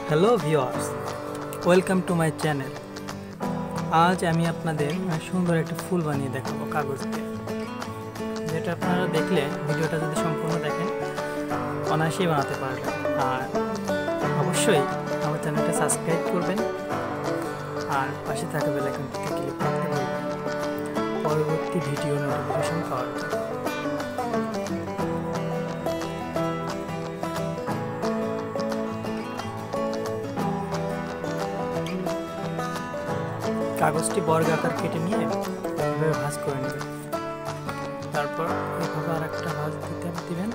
Hello viewers, welcome to my channel. আজ আমি আপনাদের সুন্দর একটা ফুল বানিয়ে দেখাবো কাগজ দিয়ে, যেটা আপনারা দেখলে ভিডিওটা যদি সম্পূর্ণ দেখেন অনায়াসেই বানাতে পারবেন। আর অবশ্যই আমার চ্যানেলটা সাবস্ক্রাইব করবেন আর পাশে থাকা বেল আইকনটিতে ক্লিক করতে বলবেন পরবর্তী ভিডিও নোটিফিকেশন পাওয়ার জন্য। কাগজটি বর্গাকার কেটে নিয়ে এভাবে ভাঁজ করে নেবেন। তারপর এভাবে আর একটা ভাঁজ দিবেন।